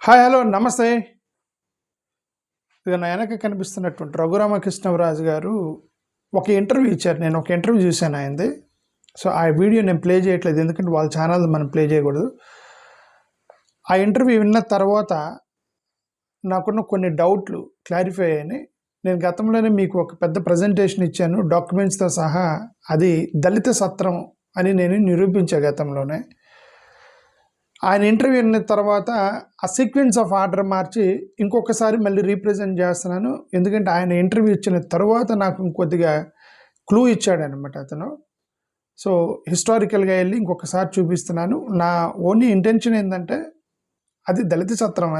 Hi hello నమస్తే. ఇక నా వెనక కనిపిస్తున్నటువంటి రఘురామకృష్ణరాజు గారు ఒక ఇంటర్వ్యూ ఇచ్చారు. నేను ఒక ఇంటర్వ్యూ చూశాను ఆయనది. సో ఆ వీడియో నేను ప్లే చేయట్లేదు, ఎందుకంటే వాళ్ళ ఛానల్ మనం ప్లే చేయకూడదు. ఆ ఇంటర్వ్యూ విన్న తర్వాత నాకున్న కొన్ని డౌట్లు క్లారిఫై అయ్యాయి. నేను గతంలోనే మీకు ఒక పెద్ద ప్రజెంటేషన్ ఇచ్చాను డాక్యుమెంట్స్తో సహా. అది దళిత సత్రం అని నేను నిరూపించా గతంలోనే. ఆయన ఇంటర్వ్యూ అయిన తర్వాత ఆ సీక్వెన్స్ ఆఫ్ ఆర్డర్ మార్చి ఇంకొకసారి మళ్ళీ రీప్రజెంట్ చేస్తున్నాను, ఎందుకంటే ఆయన ఇంటర్వ్యూ ఇచ్చిన తర్వాత నాకు ఇంకొద్దిగా క్లూ ఇచ్చాడనమాట అతను. సో హిస్టారికల్గా వెళ్ళి ఇంకొకసారి చూపిస్తున్నాను. నా ఓన్లీ ఇంటెన్షన్ ఏంటంటే అది దళిత సత్రం,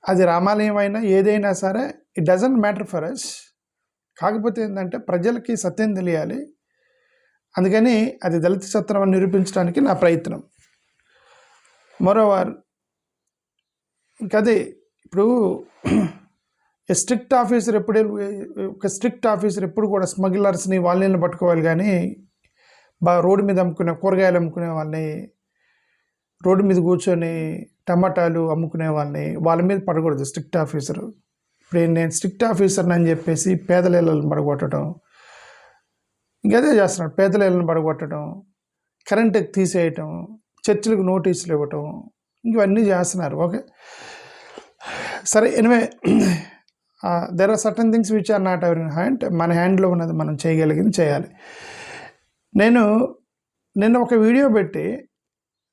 అది రామాలయం అయినా ఏదైనా సరే it doesn't matter for us. కాకపోతే ఏంటంటే ప్రజలకి సత్యం తెలియాలి, అందుకని అది దళిత సత్రం అని నిరూపించడానికి నా ప్రయత్నం. మరోవారు ఇంకదే ఇప్పుడు స్ట్రిక్ట్ ఆఫీసర్ ఒక స్ట్రిక్ట్ ఆఫీసర్ ఎప్పుడు కూడా స్మగ్లర్స్ని వాళ్ళని పట్టుకోవాలి, కానీ రోడ్డు మీద అమ్ముకునే కూరగాయలు అమ్ముకునే వాళ్ళని, రోడ్డు మీద కూర్చొని టమాటాలు అమ్ముకునే వాళ్ళ మీద పడకూడదు స్ట్రిక్ట్ ఆఫీసరు. ఇప్పుడు నేను స్ట్రిక్ట్ ఆఫీసర్ని అని చెప్పేసి పేదల ఇళ్ళని పడగొట్టడం, ఇంకదే చేస్తున్నాడు. పేదల ఇళ్ళని పడగొట్టడం, కరెంటుకి తీసేయటం, చర్చిలకు నోటీసులు ఇవ్వటం, ఇవన్నీ చేస్తున్నారు. ఓకే సరే, anyway there are certain things which are not our in hand. మన హ్యాండ్లో ఉన్నది మనం చేయగలిగింది చేయాలి. నేను నిన్న ఒక వీడియో పెట్టి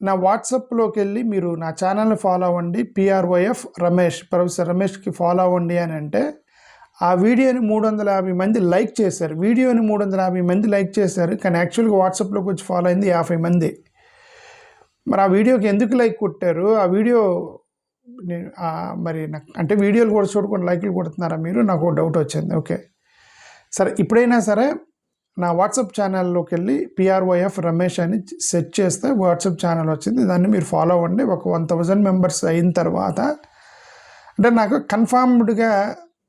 నా వాట్సాప్లోకి వెళ్ళి మీరు నా ఛానల్ని ఫాలో అవ్వండి, PROF రమేష్, ప్రొఫెసర్ రమేష్కి ఫాలో అవ్వండి అని అంటే ఆ వీడియోని 350 మంది లైక్ చేశారు. వీడియోని 350 మంది లైక్ చేశారు, కానీ యాక్చువల్గా వాట్సాప్లోకి వచ్చి ఫాలో అయింది 50 మంది. మరి ఆ వీడియోకి ఎందుకు లైక్ కొట్టారు? ఆ వీడియో మరి నాకు అంటే వీడియోలు కూడా చూడకుండా లైక్లు కొడుతున్నారా మీరు? నాకు డౌట్ వచ్చింది. ఓకే సరే, ఇప్పుడైనా సరే నా వాట్సాప్ ఛానల్లోకి వెళ్ళి PROF రమేష్ అని సెర్చ్ చేస్తే వాట్సాప్ ఛానల్ వచ్చింది, దాన్ని మీరు ఫాలో అవ్వండి. ఒక 1000 మెంబర్స్ అయిన తర్వాత అంటే నాకు కన్ఫర్మ్డ్గా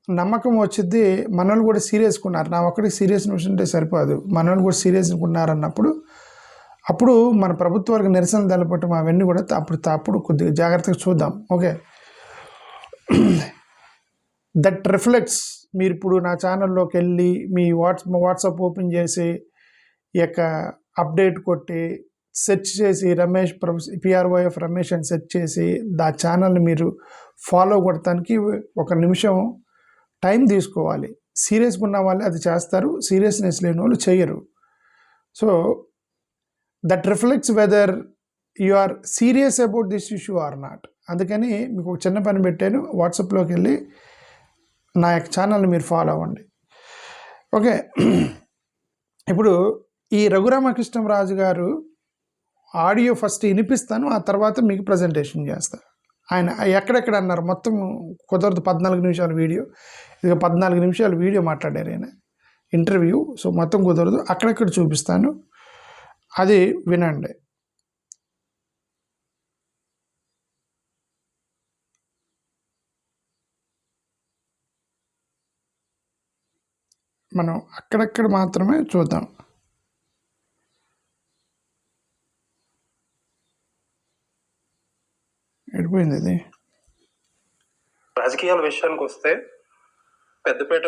నమ్మకం వచ్చింది. మనోళ్ళు కూడా సీరియస్గా ఉన్నారు. నా ఒక్కడికి సీరియస్ ఉంటే సరిపోదు, మనోళ్ళు కూడా సీరియస్గా ఉన్నారన్నప్పుడు అప్పుడు మన ప్రభుత్వాలకు నిరసన తెలపటం అవన్నీ కూడా అప్పుడు కొద్దిగా జాగ్రత్తగా చూద్దాం. Okay that reflects. మీరు ఇప్పుడు నా ఛానల్లోకి వెళ్ళి మీ వాట్సాప్ ఓపెన్ చేసి ఈ యొక్క అప్డేట్ కొట్టి సెర్చ్ చేసి రమేష్ PROF రమేష్ అని సెర్చ్ చేసి ఆ ఛానల్ని మీరు ఫాలో కొడటానికి 1 నిమిషం టైం తీసుకోవాలి. సీరియస్గా ఉన్న వాళ్ళు అది చేస్తారు, సీరియస్నెస్ లేని వాళ్ళు చేయరు. So that reflects whether you are serious about this issue or not. అందుకని మీకు ఒక చిన్న పని పెట్టాను, వాట్సాప్లోకి వెళ్ళి నా యొక్క ఛానల్ని మీరు ఫాలో అవ్వండి. ఓకే ఇప్పుడు ఈ రఘురామకృష్ణరాజు గారు ఆడియో ఫస్ట్ వినిపిస్తాను, ఆ తర్వాత మీకు ప్రజెంటేషన్ చేస్తాను. ఆయన ఎక్కడెక్కడ అన్నారు మొత్తం కుదరదు. 14 నిమిషాల వీడియో, ఇక 14 నిమిషాల వీడియో మాట్లాడారు ఆయన ఇంటర్వ్యూ. సో మొత్తం కుదరదు, అక్కడెక్కడ చూపిస్తాను, అది వినండి. మనం అక్కడక్కడ మాత్రమే చూద్దాం. ఎడిపోయింది ఇది. రాజకీయాల విషయానికి వస్తే పెద్దపేట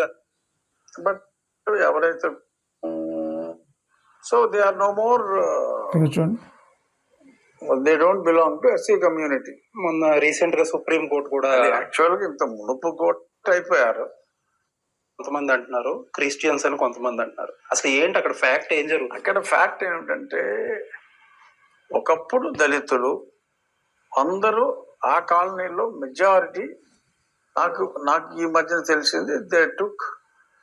బట్ ఎవరైతే so they are no more, they don't belong to SC community. మొన్న రీసెంట్ గా సుప్రీం కోర్టు కూడా యాక్చువల్గా ఇంత మునుపు కోర్టు అయిపోయారు. కొంతమంది అంటున్నారు క్రిస్టియన్స్ అని, కొంతమంది అంటున్నారు. అసలు ఏంటి అక్కడ ఫ్యాక్ట్ ఏం జరుగుతుంది? అక్కడ ఫ్యాక్ట్ ఏమిటంటే ఒకప్పుడు దళితులు అందరూ ఆ కాలనీలో మెజారిటీ, నాకు ఈ మధ్యన తెలిసింది దే టుక్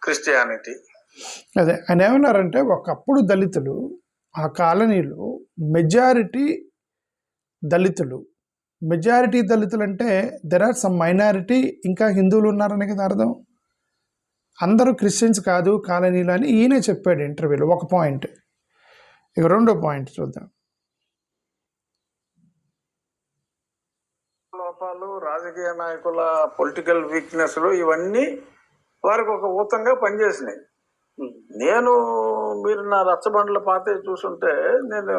క్రిస్టియానిటీ. అదే ఆయన ఏమన్నారంటే ఒకప్పుడు దళితులు ఆ కాలనీలో మెజారిటీ దళితులు అంటే దెర్ ఆర్ సమ్ మైనారిటీ, ఇంకా హిందువులు ఉన్నారని కదా అర్థం. అందరూ క్రిస్టియన్స్ కాదు కాలనీలో అని ఈయనే చెప్పాడు ఇంటర్వ్యూలో. ఒక పాయింట్. ఇక రెండో పాయింట్ చూద్దాం. లోపాలు, రాజకీయ నాయకుల పొలిటికల్ వీక్నెస్లు ఇవన్నీ వారికి ఒక ఊతంగా పనిచేసినాయి. మీరు నా రచ్చబండ్ల పాతే చూసుంటే నేను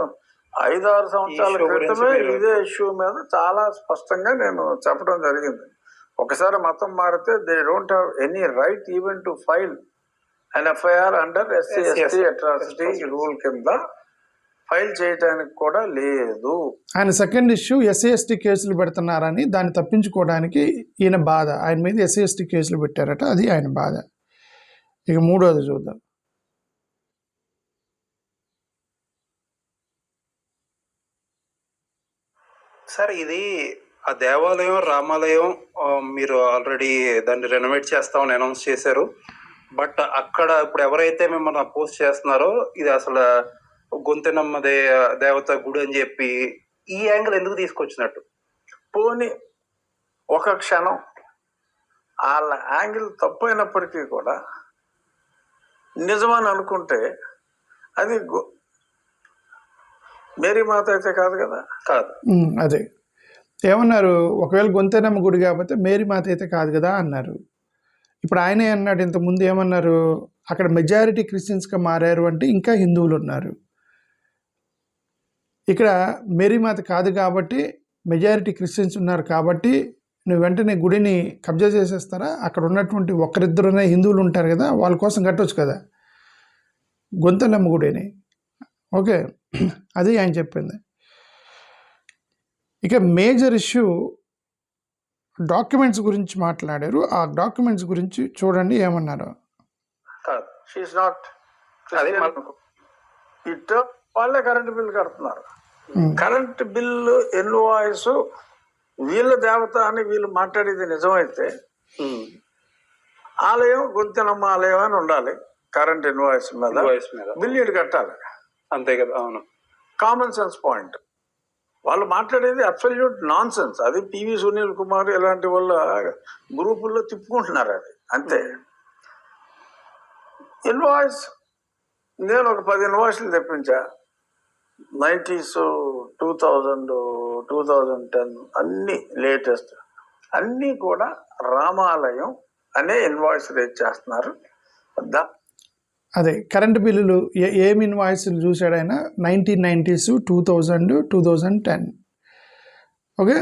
5-6 సంవత్సరాల issue గురించి క్రితమే మీరు- ఇదే ఇష్యూ మీద చాలా స్పష్టంగా నేను చెప్పడం జరిగింది. ఒకసారి మతం మారితే they don't have any right even to file and FIR under SC/ST atrocity rule కింద ఫైల్ చేయడానికి కూడా లేదు. ఆయన సెకండ్ ఇష్యూ SC/ST కేసులు పెడుతున్నారని దాన్ని తప్పించుకోవడానికి ఈయన బాధ, ఆయన మీద SC/ST కేసులు పెట్టారట, అది ఆయన బాధ. ఇక మూడోది చూద్దాం. సార్ ఇది ఆ దేవాలయం రామాలయం మీరు ఆల్రెడీ దాన్ని రెనోవేట్ చేస్తామని అనౌన్స్ చేశారు. బట్ అక్కడ ఇప్పుడు ఎవరైతే మిమ్మల్ని అపోజ్ చేస్తున్నారో ఇది అసలు గొంతెనమ్మ దేవత గుడి అని చెప్పి ఈ యాంగిల్ ఎందుకు తీసుకొచ్చినట్టు? పోని ఒక క్షణం వాళ్ళ యాంగిల్ తప్పు అయినప్పటికీ కూడా నిజమని అనుకుంటే అది మేరీ మాత అయితే కాదు కదా. కాదు. అదే ఏమన్నారు, ఒకవేళ గొంతెనమ్మ గుడి కాకపోతే మేరీ మాత అయితే కాదు కదా అన్నారు. ఇప్పుడు ఆయనే అన్నాడు ఇంతకుముందు ఏమన్నారు, అక్కడ మెజారిటీ క్రిస్టియన్స్గా మారారు అంటే ఇంకా హిందువులు ఉన్నారు. ఇక్కడ మేరీ మాత కాదు కాబట్టి మెజారిటీ క్రిస్టియన్స్ ఉన్నారు కాబట్టి నువ్వు వెంటనే గుడిని కబ్జా చేసేస్తారా? అక్కడ ఉన్నటువంటి ఒకరిద్దరునే హిందువులు ఉంటారు కదా, వాళ్ళ కోసం కట్టవచ్చు కదా గొంతెనమ్మ గుడిని. ఓకే, అది ఆయన చెప్పింది. ఇక మేజర్ ఇష్యూ డాక్యుమెంట్స్ గురించి మాట్లాడారు. ఆ డాక్యుమెంట్స్ గురించి చూడండి ఏమన్నారు. కాదు, షీఈస్ నాట్ అదే మనకు ఇట్ వాళ్ళే కరెంట్ బిల్ కడుతున్నారు. కరెంట్ బిల్లు ఇన్వాయిస్ వీళ్ళ దేవత అని వీళ్ళు మాట్లాడేది నిజమైతే ఆలయం గొంతెనమ్మ ఆలయం అని ఉండాలి. కరెంట్ ఇన్వాయిస్ మీద బిల్ ఇటు కట్టాలి, అంతే కదా. అవును, కామన్ సెన్స్ పాయింట్. వాళ్ళు మాట్లాడేది అబ్సల్యూట్ నాన్ సెన్స్. అది పివి సునీల్ కుమార్ ఇలాంటి వాళ్ళ గ్రూపుల్లో తిప్పుకుంటున్నారు అది అంతే. ఇన్వాయిస్ నేను ఒక 10 ఇన్వాయిస్లు తెప్పించా. 90s, 2000, 2010 అన్ని లేటెస్ట్ అన్నీ కూడా రామాలయం అనే ఇన్వాయిస్ రేట్ చేస్తున్నారు. అదే కరెంటు బిల్లులు ఏమి ఇన్వాయిస్లు చూశాడు ఆయన 1990s, 2000, 2010. ఓకే,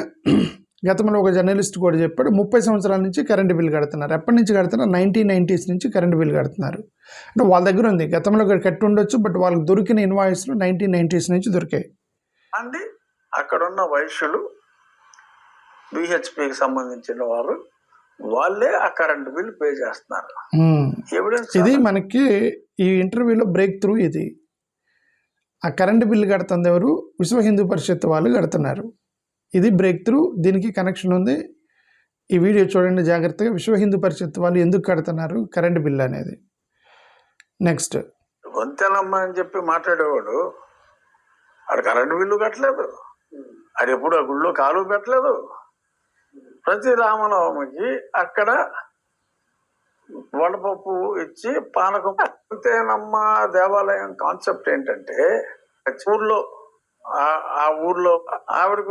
గతంలో ఒక జర్నలిస్ట్ కూడా చెప్పాడు 30 సంవత్సరాల నుంచి కరెంటు బిల్లు కడుతున్నారు. ఎప్పటి నుంచి కడుతున్నారు? 1990s నుంచి కరెంటు బిల్లు కడుతున్నారు. అంటే వాళ్ళ దగ్గర ఉంది, గతంలో కట్టి ఉండొచ్చు, బట్ వాళ్ళకి దొరికిన ఇన్వాయిస్లు 1990s నుంచి దొరికాయి. అండి అక్కడున్న వైశ్యులు BHPకి సంబంధించిన వారు వాళ్ళే ఆ కరెంట్ బిల్ పే చేస్తున్నారు. ఎవిడెన్స్ ఇది మనకి ఈ ఇంటర్వ్యూలో బ్రేక్ త్రూ. ఇది ఆ కరెంటు బిల్లు కడుతుంది ఎవరు? విశ్వ హిందూ పరిషత్ వాళ్ళు కడుతున్నారు. ఇది బ్రేక్ త్రూ, దీనికి కనెక్షన్ ఉంది. ఈ వీడియో చూడండి జాగ్రత్తగా. విశ్వ హిందూ పరిషత్ వాళ్ళు ఎందుకు కడుతున్నారు కరెంటు బిల్లు అనేది. నెక్స్ట్, గొంతెనమ్మ అని చెప్పి మాట్లాడేవాడు ఆడు కరెంటు బిల్లు కట్టలేదు, అది ఎప్పుడు ఆ గుళ్ళో కాలు పెట్టలేదు. ప్రతి రామనవమికి అక్కడ వడపప్పు ఇచ్చి పానకం. గొంతెనమ్మ దేవాలయం కాన్సెప్ట్ ఏంటంటే ఊర్లో ఆ ఊర్లో ఆవిడకి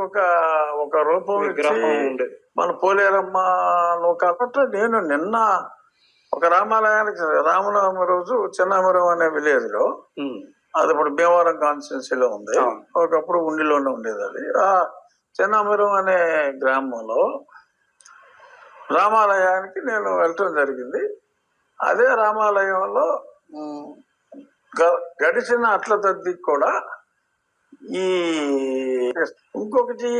ఒక రూపం ఇచ్చి మన పోలేరమ్మ లోకాల. నేను నిన్న ఒక రామాలయానికి రామనవమి రోజు చిన్నమరం అనే విలేజ్ లో, అది ఇప్పుడు భీమవరం కాన్స్టిట్యున్సీలో ఉంది, ఒకప్పుడు ఉండిలోనే ఉండేది. అది ఆ చిన్నమరం అనే గ్రామంలో రామాలయానికి నేను వెళ్ళటం జరిగింది. అదే రామాలయంలో గడిచిన అట్ల తద్దికి కూడా ఈ ఇంకొకటి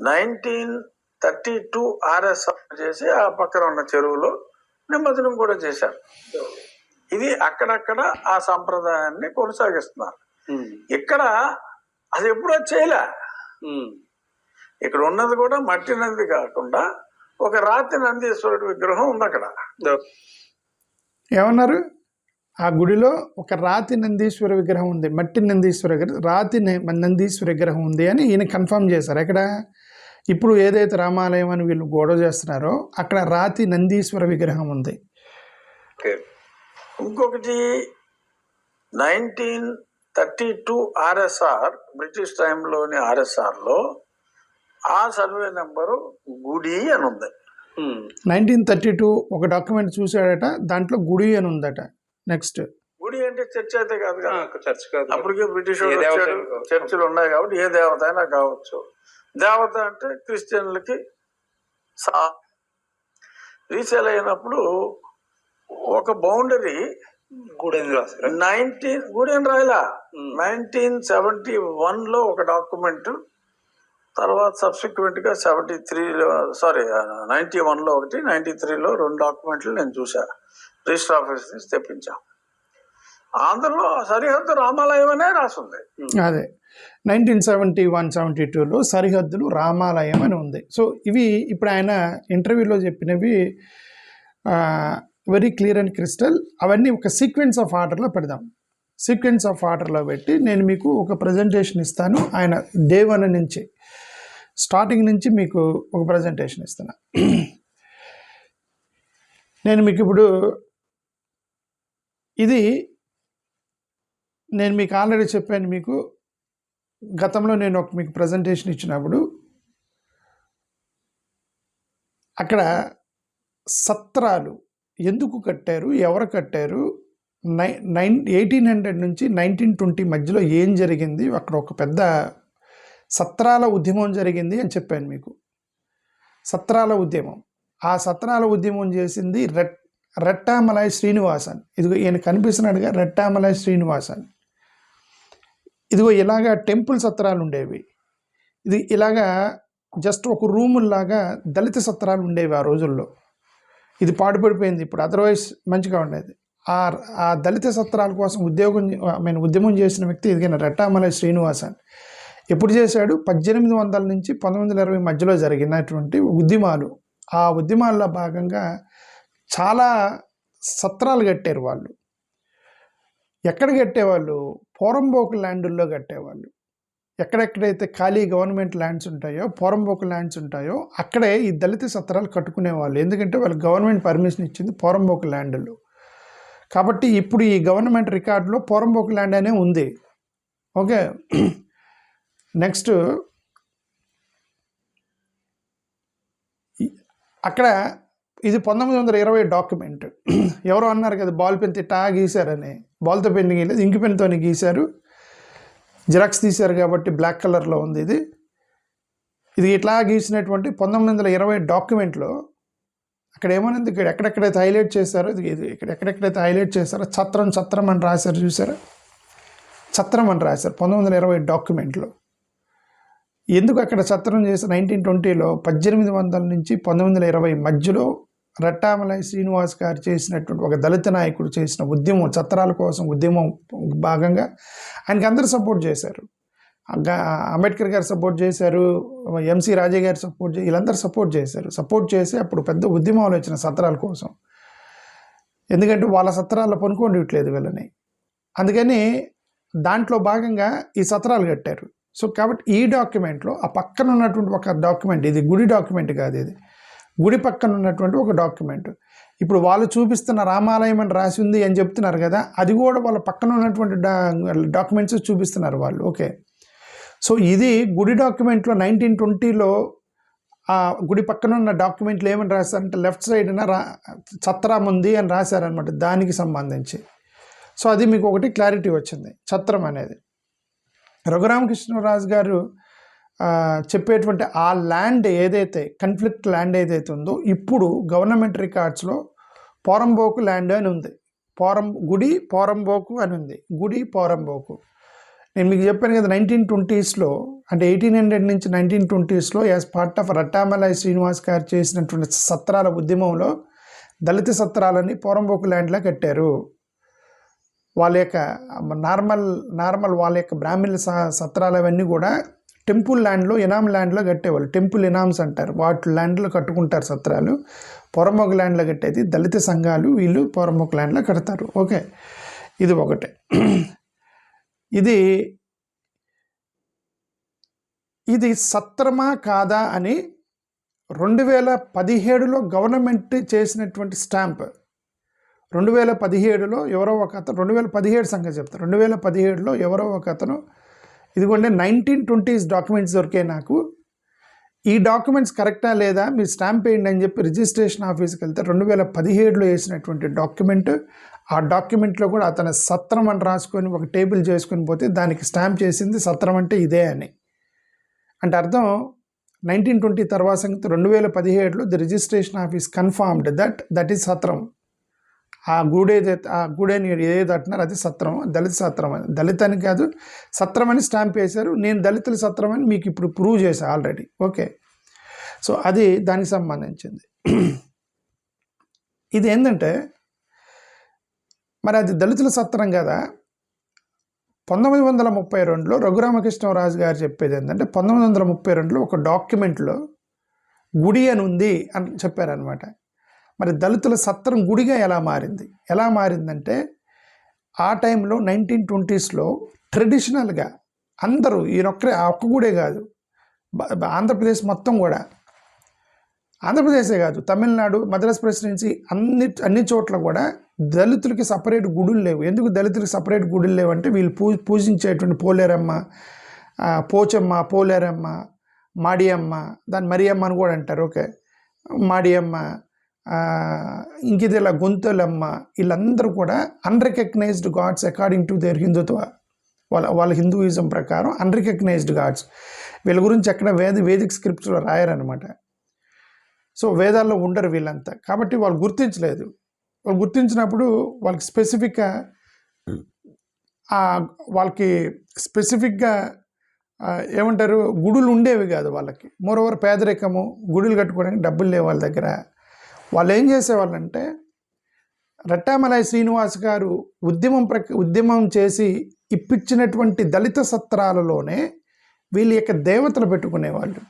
1932 RS చేసి ఆ పక్కన ఉన్న చెరువులో నిమజ్జనం కూడా చేశారు. ఇది అక్కడక్కడ ఆ సంప్రదాయాన్ని కొనసాగిస్తున్నారు. ఇక్కడ అది ఎప్పుడో చేయలే. ఇక్కడ ఉన్నది కూడా మట్టి నంది కాకుండా ఒక రాతి నందీశ్వరుడు విగ్రహం ఉంది అక్కడ. ఏమన్నారు? ఆ గుడిలో ఒక రాతి నందీశ్వర విగ్రహం ఉంది, మట్టి నందీశ్వర రాతి నందీశ్వర విగ్రహం ఉంది అని ఈయన కన్ఫర్మ్ చేశారు. ఎక్కడ ఇప్పుడు ఏదైతే రామాలయం అని వీళ్ళు గొడవ చేస్తున్నారో అక్కడ రాతి నందీశ్వర విగ్రహం ఉంది. ఇంకొకటి 1932 RSR బ్రిటిష్ టైంలోని RSR లో ఆ సర్వే నెంబరు గుడి అని ఉంది. 1932 ఒక డాక్యుమెంట్ చూసాడట, దాంట్లో గుడి అని ఉందట. నెక్స్ట్, గుడి గుడి అంటే చర్చ్ అయితే కాదు కదా, చర్చ్ కాదు. అప్పటికే బ్రిటిష్ ఏ దేవత వచ్చాడు, అయినా కావచ్చు. చర్చిలు ఉన్నాయి కాబట్టి ఏ దేవత అయినా కావచ్చు. దేవత అంటే క్రిస్టియన్లకి రీసేల్ అయినప్పుడు ఒక బౌండరీ గూడెందుకు రాశారు? గూడెం రాయలా 1971 లో ఒక డాక్యుమెంట్, తర్వాత సబ్సిక్వెంట్ గా 73లో 91 లో ఒకటి, 93లో 2 డాక్యుమెంట్లు నేను చూసా. రిజిస్టర్ ఆఫీస్ నుంచి తెప్పించా. ఆంధ్రలో సరిహద్దు రామాలయం అనే రాసింది. అదే 1971-72లో సరిహద్దులు రామాలయం అని ఉంది. సో ఇవి ఇప్పుడు ఆయన ఇంటర్వ్యూలో చెప్పినవి వెరీ క్లియర్ అండ్ క్రిస్టల్. అవన్నీ ఒక సీక్వెన్స్ ఆఫ్ ఆర్డర్లో పెడదాం. సీక్వెన్స్ ఆఫ్ ఆర్డర్లో పెట్టి నేను మీకు ఒక ప్రజెంటేషన్ ఇస్తాను. ఆయన డే 1 నుంచి స్టార్టింగ్ నుంచి మీకు ఒక ప్రజెంటేషన్ ఇస్తాను. నేను మీకు ఇప్పుడు ఇది నేను మీకు ఆల్రెడీ చెప్పాను. మీకు గతంలో నేను మీకు ప్రజెంటేషన్ ఇచ్చినప్పుడు అక్కడ సత్రాలు ఎందుకు కట్టారు, ఎవరు కట్టారు, 1800 నుంచి 1920 మధ్యలో ఏం జరిగింది, అక్కడ ఒక పెద్ద సత్రాల ఉద్యమం జరిగింది అని చెప్పాను మీకు. సత్రాల ఉద్యమం, ఆ సత్రాల ఉద్యమం చేసింది రెట్టామలై శ్రీనివాసన్. ఇదిగో ఈయన కనిపిస్తున్నాడుగా, రెట్టామలై శ్రీనివాసన్. ఇదిగో ఇలాగా టెంపుల్ సత్రాలు ఉండేవి. ఇది ఇలాగా జస్ట్ ఒక రూముల్లాగా దళిత సత్రాలు ఉండేవి ఆ రోజుల్లో. ఇది పాడుపడిపోయింది ఇప్పుడు, అదర్వైజ్ మంచిగా ఉండేది. ఆ దళిత సత్రాల కోసం ఉద్యమం చేసిన వ్యక్తి ఇదిగైన రెట్టామలై శ్రీనివాసన్. ఎప్పుడు చేశాడు? 1800 నుంచి 1920 మధ్యలో జరిగినటువంటి ఉద్యమాలు. ఆ ఉద్యమాల్లో భాగంగా చాలా సత్రాలు కట్టారు వాళ్ళు. ఎక్కడ కట్టేవాళ్ళు? పోరంబోకు ల్యాండ్ల్లో కట్టేవాళ్ళు. ఎక్కడెక్కడైతే ఖాళీ గవర్నమెంట్ ల్యాండ్స్ ఉంటాయో, పోరంబోకు ల్యాండ్స్ ఉంటాయో అక్కడే ఈ దళిత సత్రాలు కట్టుకునేవాళ్ళు. ఎందుకంటే వాళ్ళు గవర్నమెంట్ పర్మిషన్ ఇచ్చింది పోరంబోకు ల్యాండ్లో. కాబట్టి ఇప్పుడు ఈ గవర్నమెంట్ రికార్డులో పోరంబోకు ల్యాండ్ అనే ఉంది. ఓకే, నెక్స్ట్ అక్కడ ఇది 1920 డాక్యుమెంట్. ఎవరో అన్నారు కదా బాల్ పెన్ తిట్టా గీశారని. బాల్తో పెన్ గీయలేదు, ఇంకి పెన్తో గీశారు, జిరాక్స్ తీశారు కాబట్టి బ్లాక్ కలర్లో ఉంది. ఇది ఇట్లా గీసినటువంటి 1920 డాక్యుమెంట్లో అక్కడ ఏమన్నది, ఇక్కడ ఎక్కడెక్కడైతే హైలైట్ చేశారో ఇది ఇక్కడ ఎక్కడెక్కడైతే హైలైట్ చేశారో ఛత్రం అని రాశారు, చూసారా? ఛత్రం అని రాశారు 1920 డాక్యుమెంట్లో. ఎందుకు అక్కడ ఛత్రం చేసి 1920లో 1800 నుంచి 1920 మధ్యలో రెట్టామలై శ్రీనివాస్ గారు చేసినటువంటి ఒక దళిత నాయకుడు చేసిన ఉద్యమం, ఛత్రాల కోసం ఉద్యమం భాగంగా ఆయనకి అందరూ సపోర్ట్ చేశారు. అంబేద్కర్ గారు సపోర్ట్ చేశారు, ఎంసీ రాజా గారు వీళ్ళందరూ సపోర్ట్ చేసి అప్పుడు పెద్ద ఉద్యమాలు వచ్చిన సత్రాల కోసం. ఎందుకంటే వాళ్ళ సత్రాల్లో పనుకోండిట్లేదు వీళ్ళని, అందుకని దాంట్లో భాగంగా ఈ సత్రాలు కట్టారు. సో కాబట్టి ఈ డాక్యుమెంట్లో ఆ పక్కన ఉన్నటువంటి ఒక డాక్యుమెంట్, ఇది గుడి డాక్యుమెంట్ కాదు, ఇది గుడి పక్కన ఉన్నటువంటి ఒక డాక్యుమెంట్. ఇప్పుడు వాళ్ళు చూపిస్తున్న రామాలయం అని రాసి ఉంది అని చెప్తున్నారు కదా, అది కూడా వాళ్ళ పక్కన ఉన్నటువంటి డాక్యుమెంట్స్ చూపిస్తున్నారు వాళ్ళు. ఓకే, సో ఇది గుడి డాక్యుమెంట్లో 1920లో ఆ గుడి పక్కన ఉన్న డాక్యుమెంట్లు ఏమని రాశారంటే లెఫ్ట్ సైడ్న ఛత్రం ఉంది అని రాశారనమాట, దానికి సంబంధించి. సో అది మీకు ఒకటి క్లారిటీ వచ్చింది, ఛత్రం అనేది. రఘురామకృష్ణరాజు గారు చెప్పేటువంటి ఆ ల్యాండ్ ఏదైతే కన్ఫ్లిక్ట్ ల్యాండ్ ఏదైతే ఉందో ఇప్పుడు గవర్నమెంట్ రికార్డ్స్లో పోరంబోకు ల్యాండ్ అని ఉంది. గుడి పోరంబోకు అని ఉంది, గుడి పోరంబోకు. నేను మీకు చెప్పాను కదా 1920స్లో, అంటే 1800 నుంచి 1920స్లో యాజ్ పార్ట్ ఆఫ్ రెట్టామలై శ్రీనివాస్ గారు చేసినటువంటి సత్రాల ఉద్యమంలో దళిత సత్రాలని పోరంబోకు ల్యాండ్లో కట్టారు. వాళ్ళ యొక్క నార్మల్ వాళ్ళ యొక్క బ్రాహ్మణుల సత్రాలు అవన్నీ కూడా టెంపుల్ ల్యాండ్లో, ఇనాం ల్యాండ్లో కట్టేవాళ్ళు. టెంపుల్ ఇనామ్స్ అంటారు, వాటి ల్యాండ్లో కట్టుకుంటారు సత్రాలు. పోరంబోకు ల్యాండ్లో కట్టేది దళిత సంఘాలు, వీళ్ళు పోరంబోకు ల్యాండ్లో కడతారు. ఓకే, ఇది ఒకటే. ఇది సత్రమా కాదా అని 2017లో గవర్నమెంట్ చేసినటువంటి స్టాంప్. 2017లో ఎవరో ఒక అతను, 2017 సంగతి చెప్తారు, 2017లో ఎవరో ఒక అతను, ఇదిగోండి 1920s డాక్యుమెంట్స్ దొరికాయి నాకు, ఈ డాక్యుమెంట్స్ కరెక్టా లేదా మీరు స్టాంప్ వేయండి అని చెప్పి రిజిస్ట్రేషన్ ఆఫీస్కి వెళ్తే 2017లో వేసినటువంటి డాక్యుమెంట్, ఆ డాక్యుమెంట్లో కూడా అతను సత్రం అని రాసుకొని ఒక టేబుల్ చేసుకొని పోతే దానికి స్టాంప్ చేసింది సత్రం అంటే ఇదే అని. అంటే అర్థం 1920 తర్వాత సంగతి 2017లో the registration office confirmed that is సత్రం. ఆ గూడేని ఏదైతే అంటున్నారో అది సత్రం, దళిత సత్రం అని. దళిత అని కాదు, సత్రం అని స్టాంప్ వేశారు. నేను దళితుల సత్రం అని మీకు ఇప్పుడు ప్రూవ్ చేశాను ఆల్రెడీ. ఓకే, సో అది దానికి సంబంధించింది. ఇది ఏంటంటే మరి అది దళితుల సత్రం కదా. 1932లో రఘురామకృష్ణరాజు గారు చెప్పేది ఏంటంటే 1932లో ఒక డాక్యుమెంట్లో గుడి అని ఉంది అని చెప్పారనమాట. మరి దళితుల సత్రం గుడిగా ఎలా మారిందంటే ఆ టైంలో 1920sలో ట్రెడిషనల్గా అందరూ ఈయనొక్కరే, ఆ ఒక్క గుడే కాదు, ఆంధ్రప్రదేశ్ మొత్తం కూడా, ఆంధ్రప్రదేశే కాదు, తమిళనాడు, మద్రాస్ ప్రెసిడెన్సీ అన్ని చోట్ల కూడా దళితులకి సపరేట్ గుడులు లేవు. ఎందుకు దళితులకి సపరేట్ గుడులు లేవు అంటే వీళ్ళు పూజించేటువంటి పోలేరమ్మ, పోచమ్మ, పోలేరమ్మ, మాడియమ్మ, దాన్ని మరియమ్మ అని కూడా అంటారు. ఓకే, మాడియమ్మ, ఇంకిదిలా గొంతులమ్మ, వీళ్ళందరూ కూడా unrecognised gods according to their Hindutva. వాళ్ళ హిందూయిజం ప్రకారం అన్రికగ్నైజ్డ్ గాడ్స్. వీళ్ళ గురించి ఎక్కడ వేదిక్ స్క్రిప్ట్స్లో రాయరనమాట. సో వేదాల్లో ఉండరు వీళ్ళంతా, కాబట్టి వాళ్ళు గుర్తించలేదు. వాళ్ళు గుర్తించినప్పుడు వాళ్ళకి స్పెసిఫిక్గా ఏమంటారు, గుడులు ఉండేవి కాదు వాళ్ళకి. మోరోవర్ పేదరికము, గుడులు కట్టుకోవడానికి డబ్బులు లేవు వాళ్ళ దగ్గర. వాళ్ళు ఏం చేసేవాళ్ళంటే రట్టామలై శ్రీనివాస్ గారు ఉద్యమం చేసి ఇప్పించినటువంటి దళిత సత్రాలలోనే వీళ్ళ యొక్క దేవతలు పెట్టుకునేవాళ్ళు.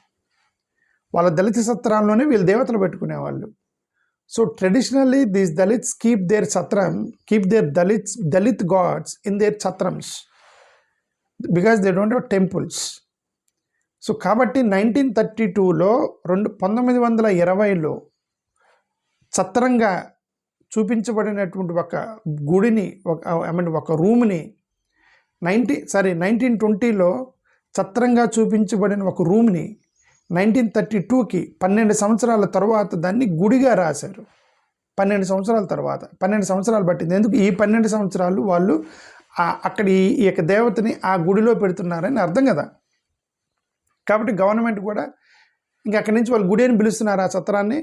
వాళ్ళ దళిత సత్రాల్లోనే వీళ్ళు దేవతలు పెట్టుకునేవాళ్ళు. So traditionally these Dalits keep their Dalit gods in their సత్రమ్స్ because they don't have temples. So కాబట్టి 1932లో 1920లో సత్రంగా చూపించబడినటువంటి ఒక గుడిని, ఒక రూమ్ని 1920లో సత్రంగా చూపించబడిన ఒక రూమ్ని 1932కి 12 సంవత్సరాల తర్వాత దాన్ని గుడిగా రాశారు. 12 సంవత్సరాల తర్వాత, 12 సంవత్సరాలు పట్టింది. ఎందుకు ఈ 12 సంవత్సరాలు వాళ్ళు అక్కడ ఈ యొక్క దేవతని ఆ గుడిలో పెడుతున్నారని అర్థం కదా. కాబట్టి గవర్నమెంట్ కూడా ఇంక అక్కడి నుంచి వాళ్ళు గుడి అని పిలుస్తున్నారు ఆ సత్రాన్ని.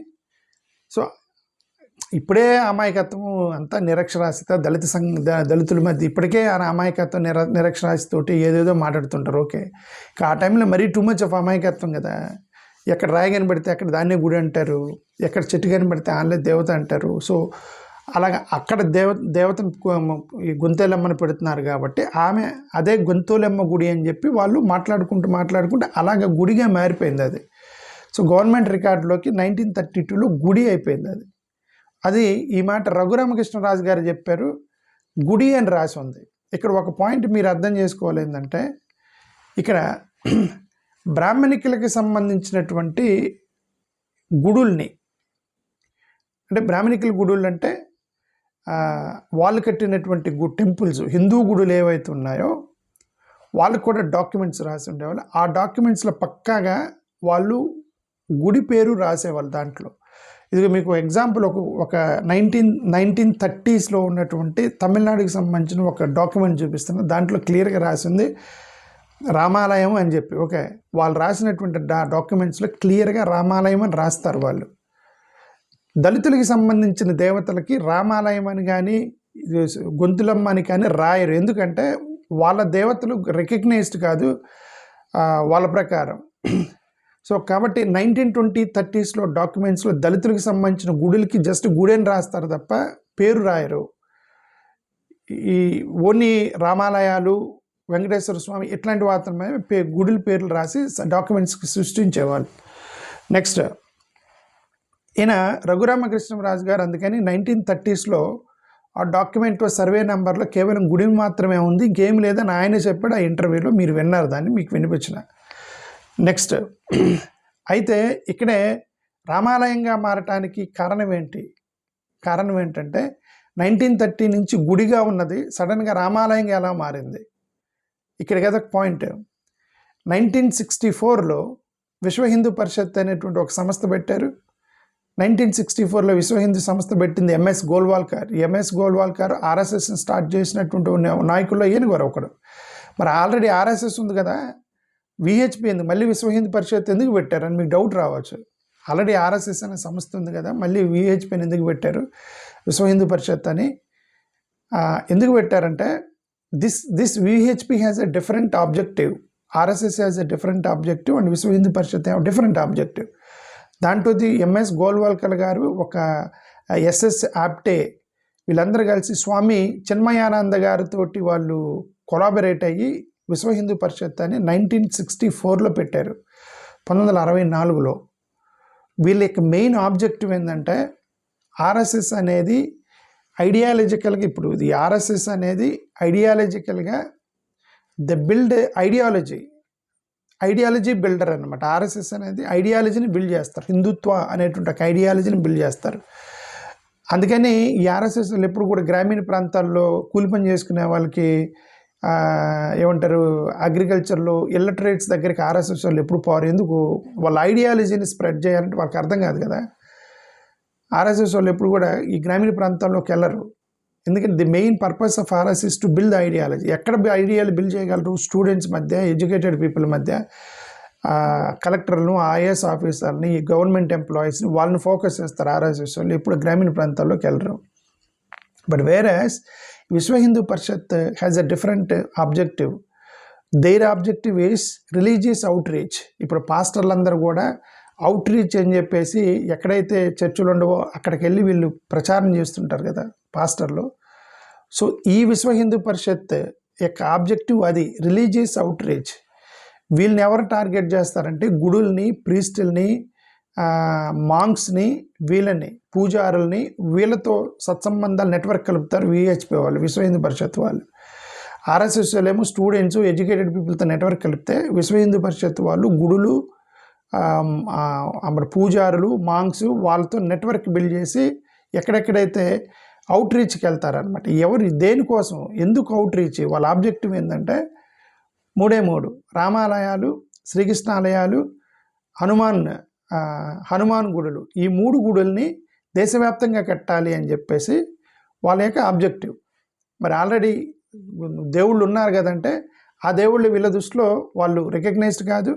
సో ఇప్పుడే అమాయకత్వం అంతా నిరక్షరాస్యత, దళితుల మధ్య ఇప్పటికే ఆ అమాయకత్వం నిరక్షరాస్యతోటి ఏదేదో మాట్లాడుతుంటారు. ఓకే, ఆ టైంలో మరీ టూ మచ్ ఆఫ్ అమాయకత్వం కదా. ఎక్కడ రాయి కనబడితే అక్కడ దాన్నే గుడి అంటారు, ఎక్కడ చెట్టు కనబడితే ఆన్లే దేవత అంటారు. సో అలాగా అక్కడ దేవతను గొంతేలమ్మని పెడుతున్నారు కాబట్టి ఆమె అదే గొంతోలమ్మ గుడి అని చెప్పి వాళ్ళు మాట్లాడుకుంటూ అలాగ గుడిగా మారిపోయింది అది. సో గవర్నమెంట్ రికార్డులోకి 1932లో గుడి అయిపోయింది అది. అది ఈ మాట రఘురామకృష్ణరాజు గారు చెప్పారు, గుడి అని రాసి ఉంది. ఇక్కడ ఒక పాయింట్ మీరు అర్థం చేసుకోవాలి ఏంటంటే, ఇక్కడ బ్రాహ్మణికులకి సంబంధించినటువంటి గుడుల్ని, అంటే బ్రాహ్మణికుల గుడులు అంటే వాళ్ళు కట్టినటువంటి టెంపుల్స్, హిందూ గుడులు ఏవైతే ఉన్నాయో వాళ్ళకు కూడా డాక్యుమెంట్స్ రాసి ఉండేవాళ్ళు. ఆ డాక్యుమెంట్స్లో పక్కాగా వాళ్ళు గుడి పేరు రాసేవాళ్ళు దాంట్లో. ఇది మీకు ఎగ్జాంపుల్ ఒక 1930sలో ఉన్నటువంటి తమిళనాడుకి సంబంధించిన ఒక డాక్యుమెంట్ చూపిస్తున్నా. దాంట్లో క్లియర్గా రాసింది రామాలయం అని చెప్పి. ఓకే, వాళ్ళు రాసినటువంటి డాక్యుమెంట్స్లో క్లియర్గా రామాలయం అని రాస్తారు వాళ్ళు. దళితులకి సంబంధించిన దేవతలకి రామాలయం అని కానీ గొంతులమ్మ అని కానీ రాయరు. ఎందుకంటే వాళ్ళ దేవతలు రికగ్నైజ్డ్ కాదు వాళ్ళ ప్రకారం. సో కాబట్టి 1920-30sలో డాక్యుమెంట్స్లో దళితులకు సంబంధించిన గుడులకి జస్ట్ గుడి అని రాస్తారు తప్ప పేరు రాయరు. ఈ ఓన్లీ రామాలయాలు, వెంకటేశ్వర స్వామి ఇట్లాంటి మాత్రమే గుడుల పేర్లు రాసి డాక్యుమెంట్స్కి సృష్టించేవాళ్ళు. నెక్స్ట్ ఈయన రఘురామకృష్ణరాజు గారు అందుకని 1930sలో ఆ డాక్యుమెంట్లో సర్వే నెంబర్లో కేవలం గుడి మాత్రమే ఉంది, ఇంకేం లేదని ఆయనే చెప్పాడు ఆ ఇంటర్వ్యూలో. మీరు విన్నారు దాన్ని, మీకు వినిపించిన. నెక్స్ట్ అయితే ఇక్కడే రామాలయంగా మారటానికి కారణం ఏంటంటే 1930 నుంచి గుడిగా ఉన్నది సడన్గా రామాలయంగా ఎలా మారింది ఇక్కడ కదా పాయింట్. 1964లో విశ్వ హిందూ పరిషత్ అనేటువంటి ఒక సంస్థ పెట్టారు. 1964లో విశ్వ హిందూ సంస్థ పెట్టింది ఎంఎస్ గోల్వాల్కర్. ఎంఎస్ గోల్వాల్కర్ ఆర్ఎస్ఎస్ని స్టార్ట్ చేసినటువంటి నాయకుల్లో ఈయన కూడా ఒకడు. మరి ఆల్రెడీ ఆర్ఎస్ఎస్ ఉంది కదా, విహెచ్పి ఎందుకు మళ్ళీ విశ్వ హిందూ పరిషత్ ఎందుకు పెట్టారని మీకు డౌట్ రావచ్చు. ఆల్రెడీ ఆర్ఎస్ఎస్ అనే సంస్థ ఉంది కదా, మళ్ళీ విహెచ్పిని ఎందుకు పెట్టారు విశ్వ హిందూ పరిషత్ అని ఎందుకు పెట్టారంటే this VHP has a different objective, RSS has a different objective and Vishwa Hindu Parishad have different objective. దాంట్లోది ఎంఎస్ గోల్వాల్కర్ గారు, ఒక ఎస్ఎస్ ఆప్టే, వీళ్ళందరూ కలిసి స్వామి చిన్మయానంద గారితో వాళ్ళు కొలాబరేట్ అయ్యి విశ్వ హిందూ పరిషత్ అని 1964లో పెట్టారు. 1964లో వీళ్ళ యొక్క మెయిన్ ఆబ్జెక్టివ్ ఏంటంటే ఆర్ఎస్ఎస్ అనేది ఐడియాలజికల్గా, ఇప్పుడు ఇది ఆర్ఎస్ఎస్ అనేది ఐడియాలజికల్గా ద బిల్డ్ ఐడియాలజీ బిల్డర్ అనమాట. ఆర్ఎస్ఎస్ అనేది ఐడియాలజీని బిల్డ్ చేస్తారు, హిందుత్వ అనేటువంటి ఒక ఐడియాలజీని బిల్డ్ చేస్తారు. అందుకని ఈ ఆర్ఎస్ఎస్లు ఎప్పుడు కూడా గ్రామీణ ప్రాంతాల్లో కూలి పని చేసుకునే వాళ్ళకి ఏమంటారు అగ్రికల్చర్లో ఇల్లటరేట్స్ దగ్గరికి ఆర్ఎస్ఎస్ వాళ్ళు ఎప్పుడు పోరు. ఎందుకు? వాళ్ళ ఐడియాలజీని స్ప్రెడ్ చేయాలంటే వాళ్ళకి అర్థం కాదు కదా. ఆర్ఎస్ఎస్ వాళ్ళు ఎప్పుడు కూడా ఈ గ్రామీణ ప్రాంతాల్లోకి వెళ్ళరు. ఎందుకంటే the main purpose of RSS to build ideology. ఎక్కడ ఐడియాలు బిల్డ్ చేయగలరు? స్టూడెంట్స్ మధ్య, ఎడ్యుకేటెడ్ పీపుల్ మధ్య, కలెక్టర్లను, ఐఏఎస్ ఆఫీసర్ని, గవర్నమెంట్ ఎంప్లాయీస్ని వాళ్ళని ఫోకస్ చేస్తారు ఆర్ఎస్ఎస్ వాళ్ళు. ఎప్పుడు గ్రామీణ ప్రాంతాల్లోకి వెళ్ళరు. But whereas Vishwa Hindu Parishad has a different objective. Their objective is religious outreach. ఇప్పుడు పాస్టర్లందరూ కూడా అవుట్ రీచ్ అని చెప్పేసి ఎక్కడైతే చర్చిలు ఉండవో అక్కడికి వెళ్ళి వీళ్ళు ప్రచారం చేస్తుంటారు కదా పాస్టర్లు. సో ఈ విశ్వ హిందూ పరిషత్ యొక్క ఆబ్జెక్టివ్ అది రిలీజియస్ అవుట్ రీచ్. వీళ్ళని ఎవరు టార్గెట్ చేస్తారంటే గుడుల్ని, ప్రీస్టుల్ని, మాంక్స్ని, వీళ్ళని పూజారుల్ని, వీళ్ళతో సత్సంబంధాలు నెట్వర్క్ కలుపుతారు విహెచ్పి వాళ్ళు, విశ్వ హిందూ పరిషత్ వాళ్ళు. ఆర్ఎస్ఎస్ ఏమో స్టూడెంట్స్, ఎడ్యుకేటెడ్ పీపుల్తో నెట్వర్క్ కలిపితే విశ్వ హిందూ పరిషత్ వాళ్ళు గుడులు, పూజారులు, మాంక్స్ వాళ్ళతో నెట్వర్క్ బిల్డ్ చేసి ఎక్కడెక్కడైతే అవుట్ రీచ్కి వెళ్తారనమాట. ఎవరు దేనికోసం, ఎందుకు అవుట్ రీచ్? వాళ్ళ ఆబ్జెక్టివ్ ఏంటంటే మూడు రామాలయాలు, శ్రీకృష్ణాలయాలు, హనుమాన్ గుడులు, ఈ 3 గుడుల్ని దేశవ్యాప్తంగా కట్టాలి అని చెప్పేసి వాళ్ళ యొక్క ఆబ్జెక్టివ్. మరి ఆల్రెడీ దేవుళ్ళు ఉన్నారు కదంటే ఆ దేవుళ్ళు వీళ్ళ దృష్టిలో వాళ్ళు రికగ్నైజ్డ్ కాదు.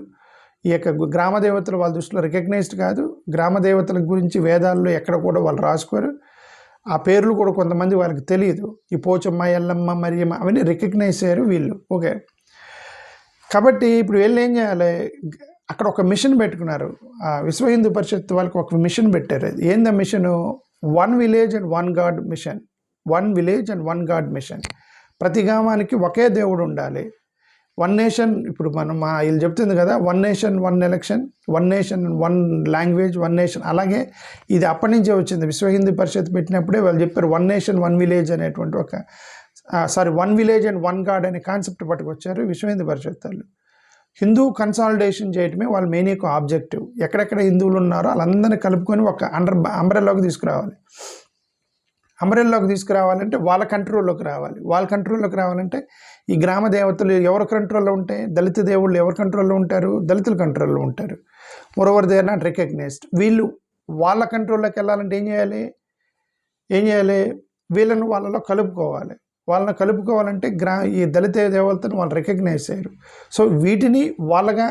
ఈ యొక్క గ్రామ దేవతలు వాళ్ళ దృష్టిలో రికగ్నైజ్డ్ కాదు. గ్రామ దేవతల గురించి వేదాల్లో ఎక్కడ కూడా వాళ్ళు రాసుకోరు. ఆ పేర్లు కూడా కొంతమంది వాళ్ళకి తెలియదు. ఈ పోచమ్మ, ఎల్లమ్మ, మరియమ్మ అవన్నీ రికగ్నైజ్ చేయరు వీళ్ళు. ఓకే, కాబట్టి ఇప్పుడు వీళ్ళు ఏం చేయాలి? అక్కడ ఒక మిషన్ పెట్టుకున్నారు. విశ్వ హిందూ పరిషత్ వాళ్ళకి ఒక మిషన్ పెట్టారు. ఏందా mission? 1 village and 1 god mission. 1 village and 1 god mission. ప్రతి గ్రామానికి ఒకే దేవుడు ఉండాలి. 1 నేషన్, ఇప్పుడు మనం వీళ్ళు చెప్తుంది కదా, 1 nation 1 election, 1 nation 1 language, 1 nation. అలాగే ఇది అప్పటి నుంచే వచ్చింది. విశ్వ హిందూ పరిషత్ పెట్టినప్పుడే వాళ్ళు చెప్పారు 1 నేషన్ 1 విలేజ్ అనేటువంటి 1 విలేజ్ అండ్ 1 గాడ్ అనే కాన్సెప్ట్ పట్టుకొచ్చారు విశ్వ హిందూ పరిషత్ వాళ్ళు. హిందూ కన్సాలిడేషన్ చేయటమే వాళ్ళ మెయిన్ యొక్క ఆబ్జెక్టివ్. ఎక్కడెక్కడ హిందువులు ఉన్నారో వాళ్ళందరినీ కలుపుకొని ఒక అంబ్రెల్లాకి తీసుకురావాలి. అంబ్రెల్లాకి తీసుకురావాలంటే వాళ్ళ కంట్రోల్లోకి రావాలి. వాళ్ళ కంట్రోల్లోకి రావాలంటే ఈ గ్రామ దేవతలు ఎవరి కంట్రోల్లో ఉంటాయి? దళిత దేవుళ్ళు ఎవరి కంట్రోల్లో ఉంటారు? దళితుల కంట్రోల్లో ఉంటారు. Moreover they are not recognised. వీళ్ళు వాళ్ళ కంట్రోల్లోకి వెళ్ళాలంటే ఏం చేయాలి? వీళ్ళను వాళ్ళలో కలుపుకోవాలి. వాళ్ళని కలుపుకోవాలంటే ఈ దళిత దేవతలను వాళ్ళు రికగ్నైజ్ చేయరు. సో వీటిని వాళ్ళగా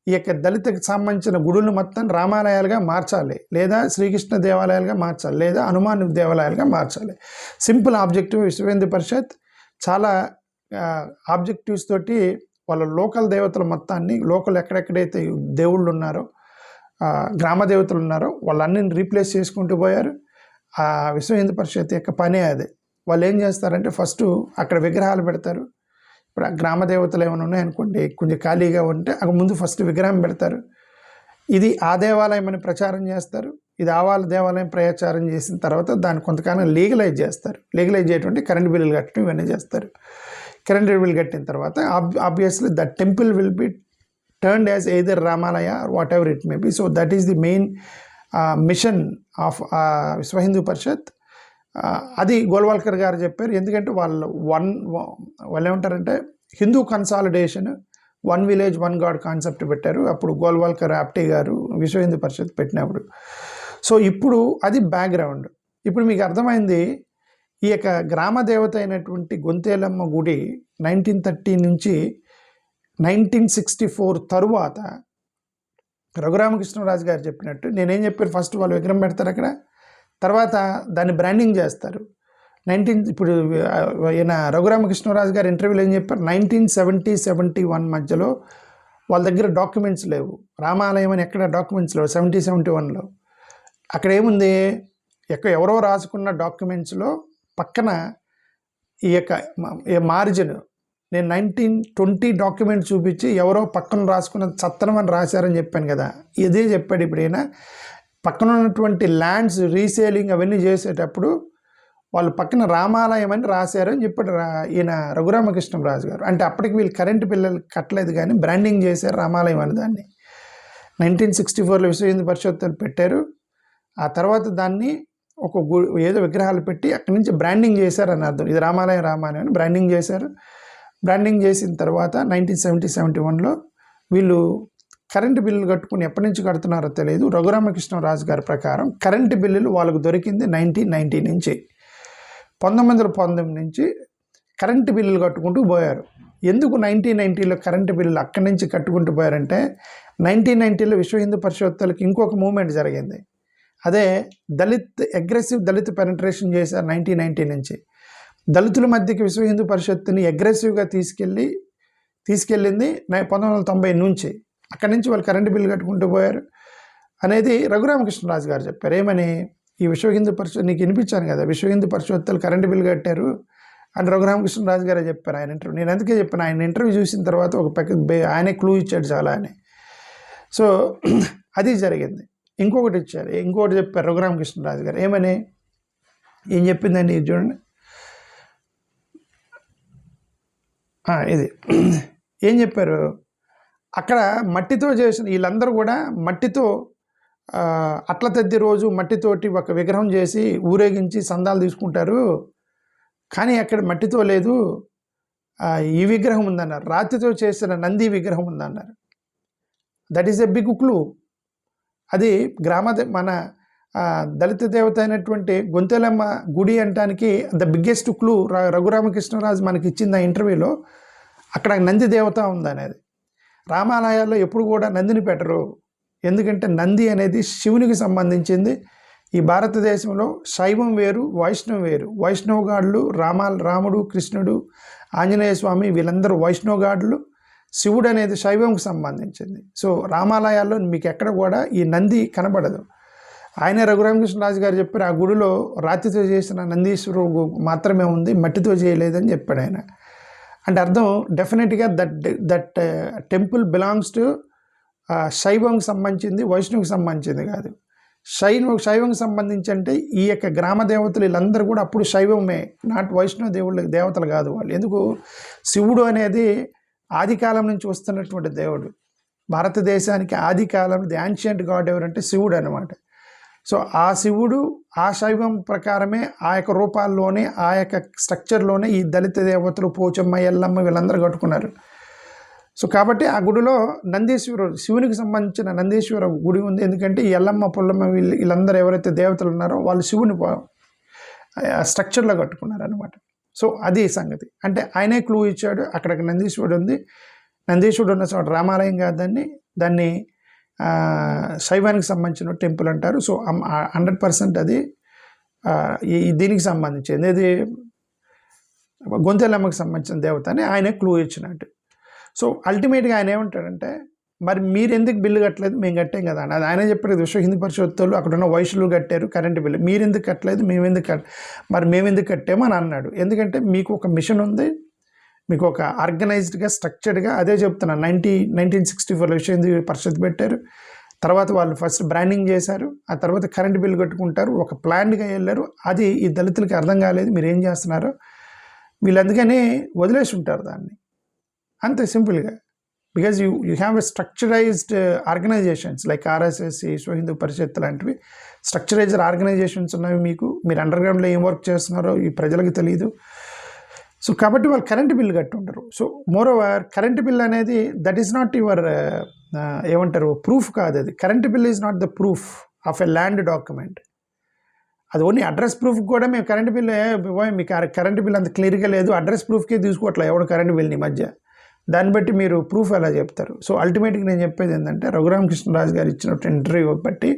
ఈ యొక్క దళితకు సంబంధించిన గుడులు మొత్తం రామాలయాలుగా మార్చాలి, లేదా శ్రీకృష్ణ దేవాలయాలుగా మార్చాలి, లేదా హనుమాన్ దేవాలయాలుగా మార్చాలి. Simple objective. విశ్వ హిందూ పరిషత్ చాలా ఆబ్జెక్టివ్స్ తోటి వాళ్ళ లోకల్ దేవతల మొత్తాన్ని, లోకల్ ఎక్కడెక్కడైతే దేవుళ్ళు ఉన్నారో, గ్రామ దేవతలు ఉన్నారో వాళ్ళన్నీ రీప్లేస్ చేసుకుంటూ పోయారు. విశ్వ హిందూ పరిషత్ యొక్క పనే అదే. వాళ్ళు ఏం చేస్తారంటే ఫస్ట్ అక్కడ విగ్రహాలు పెడతారు. ఇప్పుడు గ్రామ దేవతలు ఏమైనా ఉన్నాయనుకోండి, కొంచెం ఖాళీగా ఉంటే అక్కడ ముందు ఫస్ట్ విగ్రహం పెడతారు. ఇది ఆ దేవాలయం అని ప్రచారం చేస్తారు. ఇది ఆవాల దేవాలయం ప్రచారం చేసిన తర్వాత దాన్ని కొంతకాలం లీగలైజ్ చేస్తారు. లీగలైజ్ చేయటువంటి కరెంట్ బిల్లులు కట్టడం ఇవన్నీ చేస్తారు. కరెంట్ బిల్లు కట్టిన తర్వాత obviously that temple will be turned as either Ramalaya whatever it may be. So that is the main mission of Vishwa Hindu పరిషత్. అది గోల్వాల్కర్ గారు చెప్పారు. ఎందుకంటే వాళ్ళు ఏమంటారంటే Hindu consolidation one village one God concept పెట్టారు. అప్పుడు గోల్వాల్కర్ ఆప్టే గారు విశ్వ హిందూ పరిషత్ పెట్టినప్పుడు. సో ఇప్పుడు అది బ్యాక్గ్రౌండ్. ఇప్పుడు మీకు అర్థమైంది ఈ యొక్క గ్రామ దేవత అయినటువంటి గొంతేలమ్మ గుడి 1930 నుంచి 1964 తరువాత రఘురామకృష్ణరాజు గారు చెప్పినట్టు నేనేం చెప్పారు, ఫస్ట్ వాళ్ళు విగ్రహం పెడతారు అక్కడ, తర్వాత దాన్ని బ్రాండింగ్ చేస్తారు. ఇప్పుడు ఈయన రఘురామకృష్ణరాజు గారు ఇంటర్వ్యూలో ఏం చెప్పారు, 1970-71 మధ్యలో వాళ్ళ దగ్గర డాక్యుమెంట్స్ లేవు, రామాలయం అని ఎక్కడ డాక్యుమెంట్స్ లేవు 70-71లో. అక్కడ ఏముంది, ఎవరో రాసుకున్న డాక్యుమెంట్స్లో పక్కన ఈ యొక్క మార్జిన్, నేను 1920 డాక్యుమెంట్ చూపించి ఎవరో పక్కన రాసుకున్న చత్తనం అని రాశారని చెప్పాను కదా, ఇదే చెప్పాడు. ఇప్పుడు ఈయన పక్కన ఉన్నటువంటి ల్యాండ్స్ రీసేలింగ్ అవన్నీ చేసేటప్పుడు వాళ్ళు పక్కన రామాలయం అని రాశారని చెప్పాడు ఈయన రఘురామకృష్ణరాజు గారు. అంటే అప్పటికి వీళ్ళు కరెంటు బిల్లులు కట్టలేదు కానీ బ్రాండింగ్ చేశారు రామాలయం అని. దాన్ని 1964లో విశ్వ హిందూ పరిషత్తులు పెట్టారు. ఆ తర్వాత దాన్ని ఒక ఏదో విగ్రహాలు పెట్టి అక్కడి నుంచి బ్రాండింగ్ చేశారని అర్థం. ఇది రామాలయం అని బ్రాండింగ్ చేశారు. బ్రాండింగ్ చేసిన తర్వాత 1970-71లో వీళ్ళు కరెంటు బిల్లులు కట్టుకుని ఎప్పటి నుంచి కడుతున్నారో తెలియదు. రఘురామకృష్ణరాజు గారి ప్రకారం కరెంటు బిల్లులు వాళ్ళకు దొరికింది 1990 నుంచి. 1919 నుంచి కరెంటు బిల్లులు కట్టుకుంటూ పోయారు. ఎందుకు 1990లో కరెంటు బిల్లులు అక్కడి నుంచి కట్టుకుంటూ పోయారంటే 1990లో విశ్వ హిందూ పరిషత్తులకి ఇంకొక మూవ్మెంట్ జరిగింది. అదే అగ్రెసివ్ దళిత్ పెనట్రేషన్ చేశారు 1990 నుంచి. దళితుల మధ్యకి విశ్వ హిందూ పరిషత్తుని అగ్రెసివ్గా తీసుకెళ్ళింది 1990 నుంచి. అక్కడి నుంచి వాళ్ళు కరెంటు బిల్లు కట్టుకుంటూ పోయారు అనేది రఘురామకృష్ణరాజు గారు చెప్పారు. ఏమని, ఈ విశ్వ హిందూ పరిషత్ నీకు వినిపించాను కదా, విశ్వ హిందూ పరిషత్తులు కరెంటు బిల్లు కట్టారు అని రఘురామకృష్ణరాజు గారే చెప్పారు ఆయన ఇంటర్వ్యూ. నేను అందుకే చెప్పాను, ఆయన ఇంటర్వ్యూ చూసిన తర్వాత ఆయనే క్లూ ఇచ్చాడు చాలా అని. సో అది జరిగింది. ఇంకొకటి చెప్పారు రఘురామకృష్ణరాజు గారు. ఏమని, ఏం చెప్పిందండి ఇది చూడండి, ఇది ఏం చెప్పారు, అక్కడ మట్టితో చేసిన వీళ్ళందరూ కూడా మట్టితో అట్ల తద్ది రోజు మట్టితోటి ఒక విగ్రహం చేసి ఊరేగించి సందాలు తీసుకుంటారు, కానీ అక్కడ మట్టితో లేదు, ఈ విగ్రహం ఉందన్నారు. రాతితో చేసిన నంది విగ్రహం ఉందన్నారు. That is a big clue. అది మన దళిత దేవత అయినటువంటి గొంతెలమ్మ గుడి అంటానికి ద బిగ్గెస్ట్ క్లూ రఘురామకృష్ణరాజు మనకి ఇచ్చింది ఆ ఇంటర్వ్యూలో. అక్కడ నంది దేవత ఉందనేది. రామాలయాల్లో ఎప్పుడు కూడా నందిని పెట్టరు, ఎందుకంటే నంది అనేది శివునికి సంబంధించింది. ఈ భారతదేశంలో శైవం వేరు, వైష్ణవం వేరు. వైష్ణవ గాడులు రాముడు, కృష్ణుడు, ఆంజనేయ స్వామి వీళ్ళందరూ వైష్ణవ గాడులు. శివుడు అనేది శైవంకి సంబంధించింది. సో రామాలయాల్లో మీకు ఎక్కడ కూడా ఈ నంది కనబడదు. ఆయనే రఘురామకృష్ణరాజు గారు చెప్పారు, ఆ గుడిలో రాతితో చేసిన నందీశ్వరుడు మాత్రమే ఉంది, మట్టితో చేయలేదని చెప్పాడు ఆయన. అంటే అర్థం డెఫినెట్గా దట్ టెంపుల్ బిలాంగ్స్ టు శైవంకి సంబంధించింది, వైష్ణవుకి సంబంధించింది కాదు. శైవంకి సంబంధించి అంటే ఈ యొక్క గ్రామ దేవతలు వీళ్ళందరూ కూడా అప్పుడు శైవమే, నాట్ వైష్ణవ దేవతలు కాదు వాళ్ళు. ఎందుకు, శివుడు అనేది ఆది కాలం నుంచి వస్తున్నటువంటి దేవుడు. భారతదేశానికి ఆది కాలం ది యాన్షియంట్ గాడ్ ఎవరంటే శివుడు అనమాట. సో ఆ శివుడు ఆ శైవం ప్రకారమే ఆ యొక్క రూపాల్లోనే ఆ యొక్క స్ట్రక్చర్లోనే ఈ దళిత దేవతలు పోచమ్మ, ఎల్లమ్మ వీళ్ళందరూ కట్టుకున్నారు. సో కాబట్టి ఆ గుడిలో నందీశ్వరుడు, శివునికి సంబంధించిన నందీశ్వర గుడి ఉంది. ఎందుకంటే ఈ ఎల్లమ్మ, పుల్లమ్మ వీళ్ళందరూ ఎవరైతే దేవతలు ఉన్నారో వాళ్ళు శివుని స్ట్రక్చర్లో కట్టుకున్నారు అనమాట. సో అది సంగతి. అంటే ఆయనే క్లూ ఇచ్చాడు, అక్కడ నందీశ్వరుడు ఉంది. నందీశ్వరుడు ఉన్న చోట రామాలయం కాదని దాన్ని శైవానికి సంబంధించిన టెంపుల్ అంటారు. సో 100% అది దీనికి సంబంధించింది, ఇది గొంతెలమ్మకి సంబంధించిన దేవత అని ఆయనే క్లూ ఇచ్చినట్టు. సో అల్టిమేట్గా ఆయన ఏమంటాడంటే, మరి మీరు ఎందుకు బిల్లు కట్టలేదు, మేము కట్టాం కదా అని. అది ఆయన చెప్పారు, విశ్వ హిందూ పరిషత్తులు అక్కడ ఉన్న వైశ్యులు కట్టారు కరెంటు బిల్లు, మీరు ఎందుకు కట్టలేదు, మేము ఎందుకు కట్టామో అని అన్నాడు. ఎందుకంటే మీకు ఒక మిషన్ ఉంది, మీకు ఒక ఆర్గనైజ్డ్గా స్ట్రక్చర్డ్గా, అదే చెప్తున్నా 1964లో విశ్వ హిందూ పరిషత్ పెట్టారు. తర్వాత వాళ్ళు ఫస్ట్ బ్రాండింగ్ చేశారు, ఆ తర్వాత కరెంటు బిల్లు కట్టుకుంటారు, ఒక ప్లాన్గా వెళ్ళారు. అది ఈ దళితులకి అర్థం కాలేదు, మీరు ఏం చేస్తున్నారో. వీళ్ళు అందుకని వదిలేసి ఉంటారు దాన్ని, అంతే సింపుల్గా. Because you have a structurised organisations like RSS, Vishwa Hindu పరిషత్ లాంటివి స్ట్రక్చరైజ్డ్ ఆర్గనైజేషన్స్ ఉన్నవి. మీరు అండర్ గ్రౌండ్లో ఏం వర్క్ చేస్తున్నారో ఈ ప్రజలకు తెలియదు. సో కాబట్టి వాళ్ళు కరెంటు బిల్లు కట్టి ఉంటారు. So more over current bill అనేది దట్ ఈస్ నాట్ యువర్ ఏమంటారు ప్రూఫ్ కాదు. అది current bill is not the proof of a land document. అది ఓన్లీ అడ్రస్ ప్రూఫ్ కూడా మేము కరెంటు బిల్ మీకు కరెంటు బిల్ అంత క్లియర్గా లేదు, అడ్రస్ ప్రూఫ్కే తీసుకోవట్లేదు ఎవడు కరెంటు బిల్ని మధ్య. దాన్ని బట్టి మీరు ప్రూఫ్ ఎలా చెప్తారు? సో అల్టిమేట్గా నేను చెప్పేది ఏంటంటే రఘురామకృష్ణరాజు గారు ఇచ్చినట్టు ఇంటర్వ్యూ బట్టి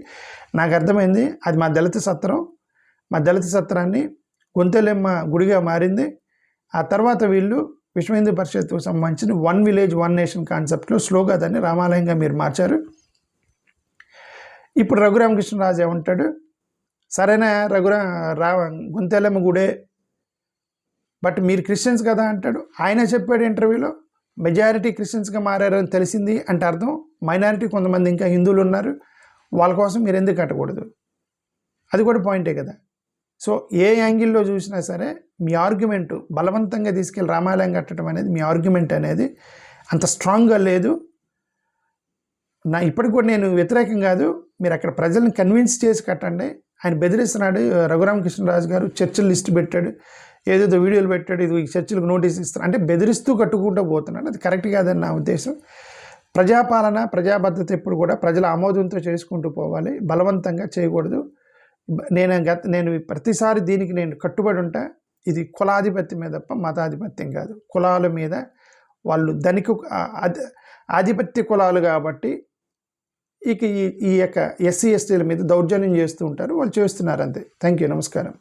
నాకు అర్థమైంది అది మా దళిత సత్రం. మా దళిత సత్రాన్ని గొంతెలెమ్మ గుడిగా మారింది. ఆ తర్వాత వీళ్ళు విశ్వ హిందూ పరిషత్కు సంబంధించిన 1 విలేజ్ 1 నేషన్ కాన్సెప్ట్లో స్లోగా దాన్ని రామాలయంగా మీరు మార్చారు. ఇప్పుడు రఘురామకృష్ణరాజు ఏమంటాడు, సరైన గొంతెలెమ్మ గుడే బట్ మీరు క్రిస్టియన్స్ కదా అంటాడు. ఆయన చెప్పాడు ఇంటర్వ్యూలో మెజారిటీ క్రిస్టియన్స్గా మారారని తెలిసింది అంటే అర్థం మైనారిటీ కొంతమంది ఇంకా హిందువులు ఉన్నారు, వాళ్ళ కోసం మీరు ఎందుకు కట్టకూడదు? అది కూడా పాయింటే కదా. సో ఏ యాంగిల్లో చూసినా సరే మీ ఆర్గ్యుమెంట్ బలవంతంగా తీసుకెళ్ళి రామాలయం కట్టడం అనేది మీ ఆర్గ్యుమెంట్ అనేది అంత స్ట్రాంగ్గా లేదు. ఇప్పటికి కూడా నేను వ్యతిరేకం కాదు, మీరు అక్కడ ప్రజల్ని కన్విన్స్ చేసి కట్టండి. ఆయన బెదిరిస్తున్నాడు రఘురామకృష్ణరాజు గారు, చర్చలు లిస్ట్ పెట్టాడు, ఏదేదో వీడియోలు పెట్టాడు, ఇది ఈ చర్చలకు నోటీస్ ఇస్తారు అంటే బెదిరిస్తూ కట్టుకుంటూ పోతున్నాడు. అది కరెక్ట్ కాదని నా ఉద్దేశం. ప్రజాపాలన ప్రజాబద్ధత ఎప్పుడు కూడా ప్రజల ఆమోదంతో చేసుకుంటూ పోవాలి, బలవంతంగా చేయకూడదు. నేను ప్రతిసారి దీనికి నేను కట్టుబడి ఉంటా. ఇది కులాధిపత్యం మీద తప్ప మతాధిపత్యం కాదు. కులాల మీద వాళ్ళు ధనిక ఆధిపత్య కులాలు కాబట్టి ఇక ఈ యొక్క ఎస్సీ ఎస్టీల మీద దౌర్జన్యం చేస్తూ ఉంటారు, వాళ్ళు చేస్తున్నారు అంతే. థ్యాంక్ యూ, నమస్కారం.